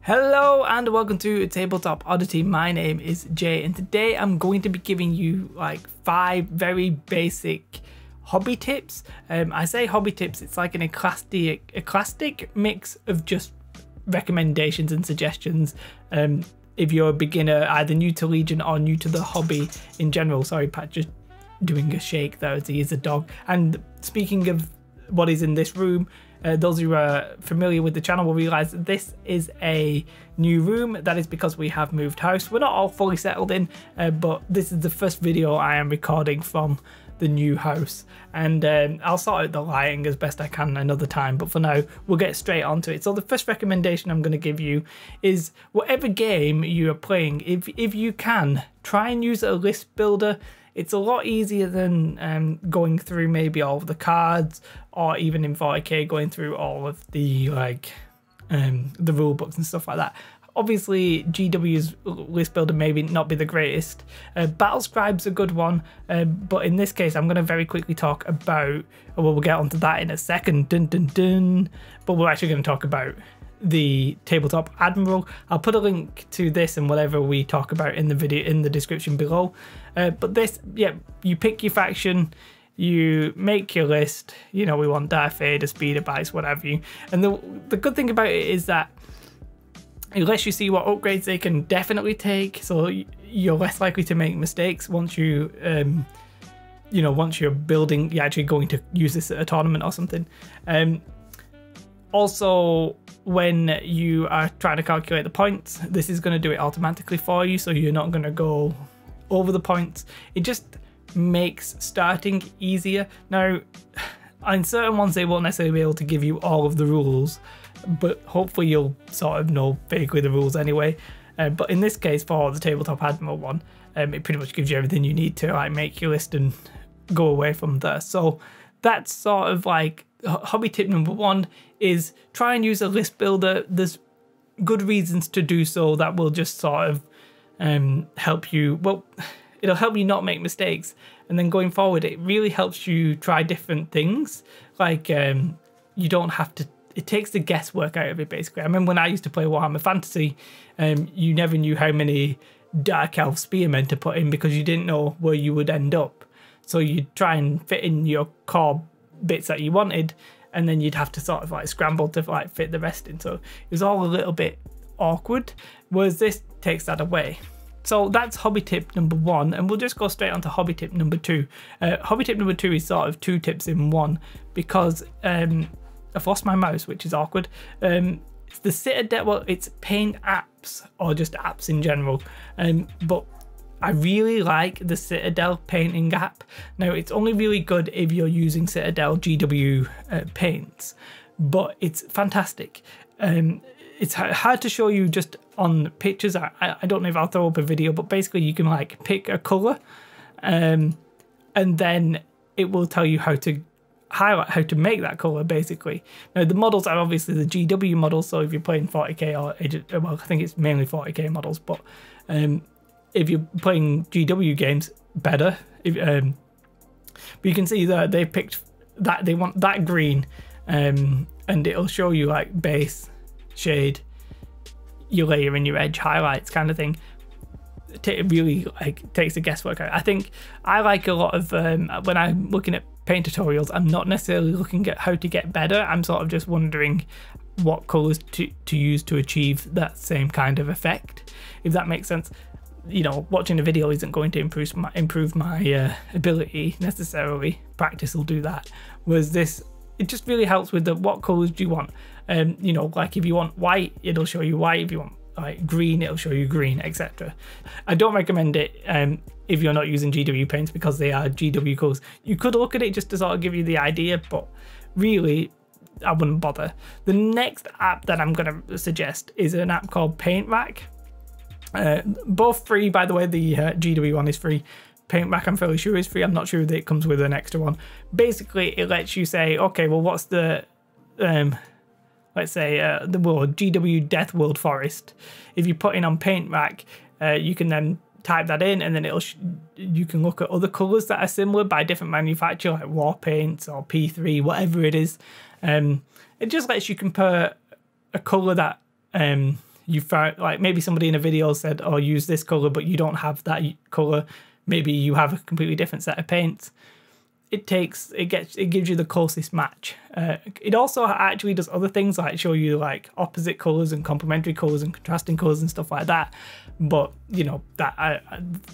Hello and welcome to Tabletop Oddity. My name is Jay and today I'm going to be giving you like 5 very basic hobby tips. I say hobby tips, it's like an eclectic mix of just recommendations and suggestions. If you're a beginner, either new to Legion or new to the hobby in general. Sorry Pat, just doing a shake there as he is a dog. And speaking of what is in this room, those who are familiar with the channel will realise that this is a new room. That is because we have moved house. We're not all fully settled in, but this is the first video I am recording from the new house. And I'll sort out the lighting as best I can another time, but for now we'll get straight onto it. So the first recommendation I'm going to give you is whatever game you are playing, if you can, try and use a list builder. It's a lot easier than going through maybe all of the cards, or even in 40k going through all of the the rule books and stuff like that. Obviously GW's list builder maybe not be the greatest. Battle Scribe's a good one, but in this case I'm going to very quickly talk about, well, we'll get onto that in a second, but we're actually going to talk about the Tabletop Admiral. I'll put a link to this and whatever we talk about in the video in the description below. But this, yeah, you pick your faction, you make your list. You know, we want Darth Vader, Speeder Bikes, whatever you. And the good thing about it is that unless you see what upgrades they can definitely take, so you're less likely to make mistakes once you you know, once you're building, you're actually going to use this at a tournament or something. Also, when you are trying to calculate the points, this is going to do it automatically for you, so you're not going to go over the points. It just makes starting easier. Now, on certain ones they won't necessarily be able to give you all of the rules, but hopefully you'll sort of know vaguely the rules anyway. But in this case, for the Tabletop Admiral one, it pretty much gives you everything you need to like make your list and go away from there. So that's sort of like hobby tip number 1, is try and use a list builder. There's good reasons to do so that will just sort of help you, well, it'll help you not make mistakes, and then going forward it really helps you try different things. Like you don't have to, it takes the guesswork out of it basically. I remember when I used to play Warhammer Fantasy, you never knew how many Dark Elf spearmen to put in because you didn't know where you would end up, so you'd try and fit in your core bits that you wanted, and then you'd have to sort of like scramble to like fit the rest in, so it was all a little bit awkward, whereas this takes that away. So that's hobby tip number 1, and we'll just go straight on to hobby tip number 2. Hobby tip number 2 is sort of 2 tips in one, because I've lost my mouse, which is awkward. It's the Citadel, well, it's paint apps or just apps in general, but I really like the Citadel painting app. Now, it's only really good if you're using Citadel GW paints, but it's fantastic. It's hard to show you just on pictures. I don't know if I'll throw up a video, but basically you can like pick a colour and then it will tell you how to highlight, how to make that colour basically. Now the models are obviously the GW models, so if you're playing 40k or, well, I think it's mainly 40k models, but if you're playing GW games, better. But you can see that they picked that, they want that green, and it'll show you like base, shade, your layer and your edge highlights kind of thing. It really like takes the guesswork out. I think I like a lot of when I'm looking at paint tutorials, I'm not necessarily looking at how to get better. I'm sort of just wondering what colours to use to achieve that same kind of effect, if that makes sense. You know, watching a video isn't going to improve my ability necessarily. Practice will do that. Whereas this, it just really helps with the what colours do you want. You know, like if you want white, it'll show you white. If you want like green, it'll show you green, etc. I don't recommend it if you're not using GW paints because they are GW colours. You could look at it just to sort of give you the idea, but really I wouldn't bother. The next app that I'm going to suggest is an app called Paint Rack. Both free, by the way. The GW one is free. Paint Rack, I'm fairly sure, is free. I'm not sure that it comes with an extra one. Basically, it lets you say, okay, well, what's the let's say the world, GW Death World Forest. If you put in on Paint Rack, you can then type that in, and then it'll you can look at other colours that are similar by different manufacturer, like War Paints or P3, whatever it is. It just lets you compare a colour that you found, like maybe somebody in a video said, oh, use this color, but you don't have that color. Maybe you have a completely different set of paints. It gives you the closest match. It also actually does other things like show you like opposite colors and complementary colors and contrasting colors and stuff like that. But you know, that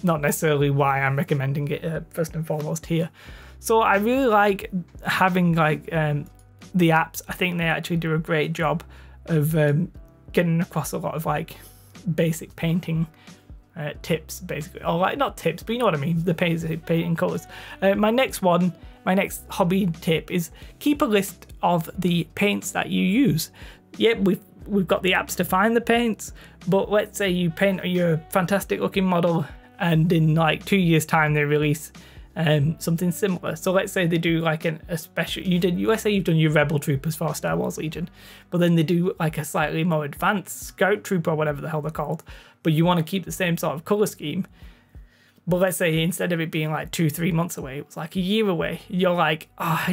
not necessarily why I'm recommending it first and foremost here. So I really like having like the apps. I think they actually do a great job of getting across a lot of like basic painting tips, basically, or like not tips, but you know what I mean, the painting colors. My next hobby tip is keep a list of the paints that you use. Yep, we've got the apps to find the paints, but let's say you paint your fantastic looking model and in like 2 years time they release something similar. So let's say they do like a special, let's say you've done your Rebel Troopers for Star Wars Legion, but then they do like a slightly more advanced Scout Troop or whatever the hell they're called, but you want to keep the same sort of color scheme. But let's say instead of it being like 2-3 months away, it was like a year away. You're like, oh,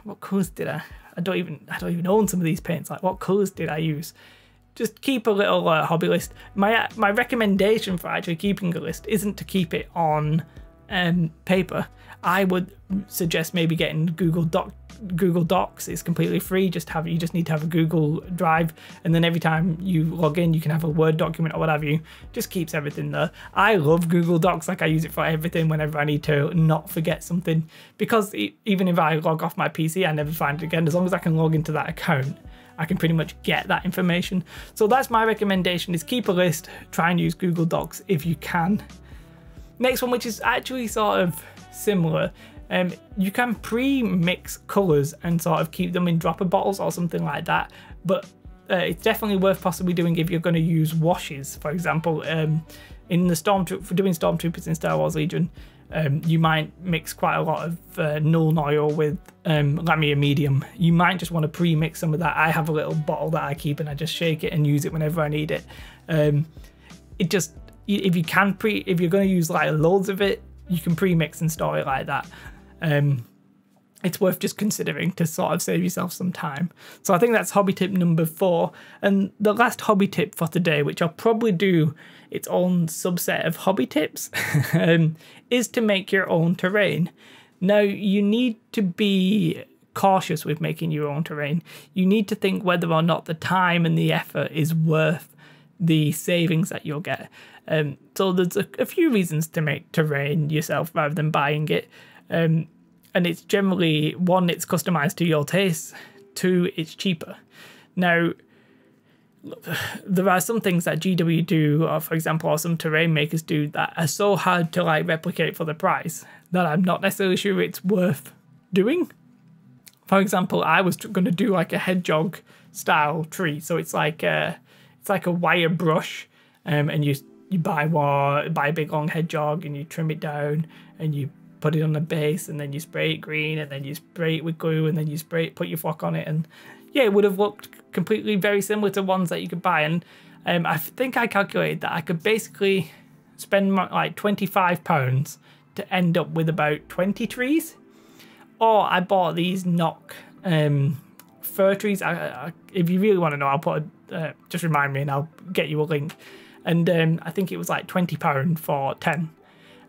what colors did I don't even own some of these paints. Like, what colors did I use? Just keep a little hobby list. My recommendation for actually keeping a list isn't to keep it on paper. I would suggest maybe getting Google Docs. It's completely free. You just need to have a Google Drive, and then every time you log in, you can have a Word document or whatever. You just keeps everything there. I love Google Docs. Like, I use it for everything whenever I need to not forget something, because even if I log off my PC, I never find it again. As long as I can log into that account, I can pretty much get that information. So that's my recommendation, is keep a list. Try and use Google Docs if you can. Next one, which is actually sort of similar, you can pre-mix colours and sort of keep them in dropper bottles or something like that, but it's definitely worth possibly doing if you're going to use washes. For example, in the for doing Stormtroopers in Star Wars Legion, you might mix quite a lot of Nuln Oil with Lamia Medium. You might just want to pre-mix some of that. I have a little bottle that I keep and I just shake it and use it whenever I need it. If you're going to use like loads of it, you can pre-mix and store it like that. It's worth just considering to sort of save yourself some time. So I think that's hobby tip number 4. And the last hobby tip for today, which I'll probably do its own subset of hobby tips, is to make your own terrain. Now, you need to be cautious with making your own terrain. You need to think whether or not the time and the effort is worth the savings that you'll get. So there's a few reasons to make terrain yourself rather than buying it. And it's generally, 1, it's customized to your taste. 2, it's cheaper. Now, there are some things that GW do, or for example, or some terrain makers do, that are so hard to like replicate for the price that I'm not necessarily sure it's worth doing. For example, I was going to do like a hedgehog style tree. So it's like a wire brush, and you buy a big long hedgehog and you trim it down and you put it on the base, and then you spray it green, and then you spray it with glue, and then you put your flock on it, and yeah, it would have looked completely very similar to ones that you could buy. And I think I calculated that I could basically spend like £25 to end up with about 20 trees. Or I bought these knock fir trees. If you really want to know, I'll put just remind me and I'll get you a link. And I think it was like £20 for 10.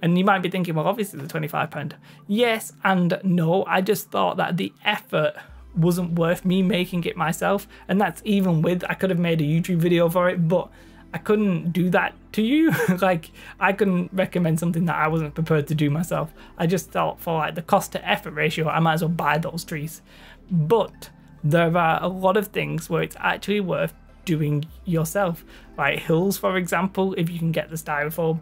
And you might be thinking, well, obviously it's £25. Yes and no. I just thought that the effort wasn't worth me making it myself. And that's even with, I could have made a YouTube video for it, but I couldn't do that to you. Like, I couldn't recommend something that I wasn't prepared to do myself. I just thought for like the cost to effort ratio, I might as well buy those trees. But there are a lot of things where it's actually worth doing yourself. Like hills, for example, if you can get the styrofoam,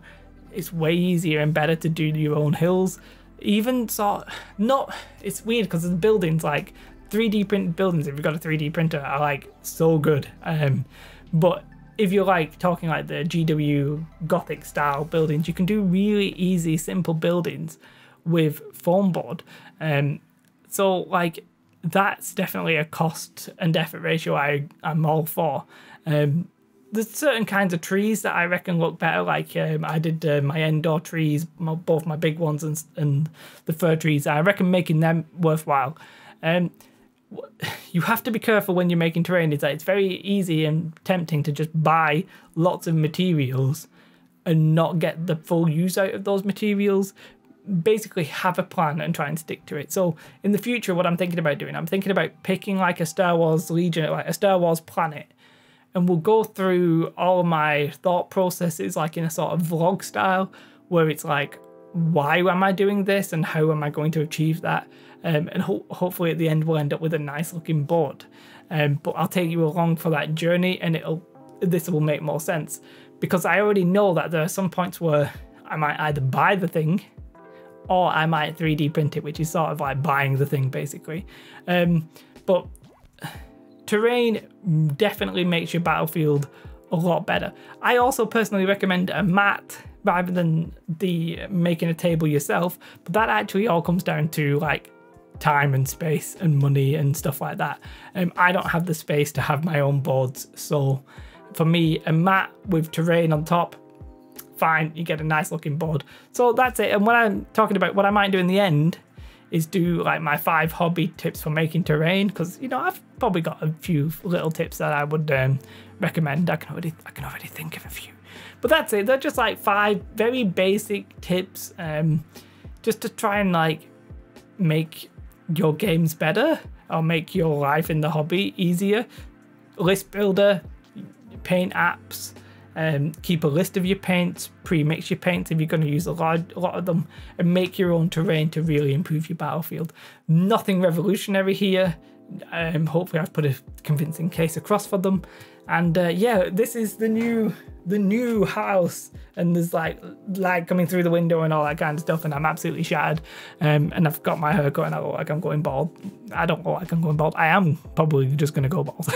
it's way easier and better to do your own hills. Even it's weird because the buildings, like 3D printed buildings, if you've got a 3D printer, are like so good. But if you're like talking like the GW Gothic style buildings, you can do really easy, simple buildings with foam board. So like that's definitely a cost and effort ratio I'm all for. There's certain kinds of trees that I reckon look better, like I did my indoor trees, both my big ones and the fir trees. I reckon making them worthwhile. you have to be careful when you're making terrain. Is that it's very easy and tempting to just buy lots of materials and not get the full use out of those materials. Basically have a plan and try and stick to it. So in the future, what I'm thinking about doing, I'm thinking about picking like a Star Wars Legion, like a Star Wars planet, and we'll go through all of my thought processes like in a sort of vlog style, where it's like, why am I doing this and how am I going to achieve that? And hopefully at the end we'll end up with a nice looking board. But I'll take you along for that journey, and this will make more sense, because I already know that there are some points where I might either buy the thing or I might 3D print it, which is sort of like buying the thing basically. But terrain definitely makes your battlefield a lot better. I also personally recommend a mat rather than making a table yourself, but that actually all comes down to like time and space and money and stuff like that. I don't have the space to have my own boards, so for me, a mat with terrain on top, fine, you get a nice looking board. So that's it. And what I'm talking about, what I might do in the end is do like my 5 hobby tips for making terrain, because you know I've probably got a few little tips that I would recommend. I can already think of a few, but that's it. They're just like 5 very basic tips, just to try and like make your games better or make your life in the hobby easier. List builder, paint apps. Keep a list of your paints, pre-mix your paints if you're going to use a lot of them, and make your own terrain to really improve your battlefield. Nothing revolutionary here. Hopefully I've put a convincing case across for them. And yeah, this is the new house, and there's like light coming through the window and all that kind of stuff, and I'm absolutely shattered. And I've got my hair going, I look like I'm going bald. I don't look like I'm going bald. I am probably just going to go bald.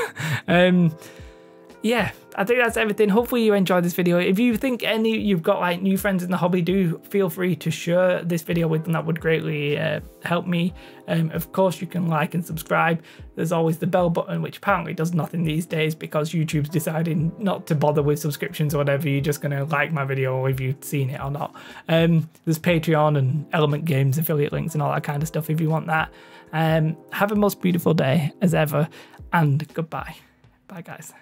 Yeah, I think that's everything. Hopefully you enjoyed this video. If you think you've got like new friends in the hobby, do feel free to share this video with them. That would greatly help me. Of course, you can like and subscribe. There's always the bell button, which apparently does nothing these days because YouTube's deciding not to bother with subscriptions or whatever. You're just going to like my video if you've seen it or not. There's Patreon and Element Games affiliate links and all that kind of stuff if you want that. Have a most beautiful day as ever, and goodbye. Bye, guys.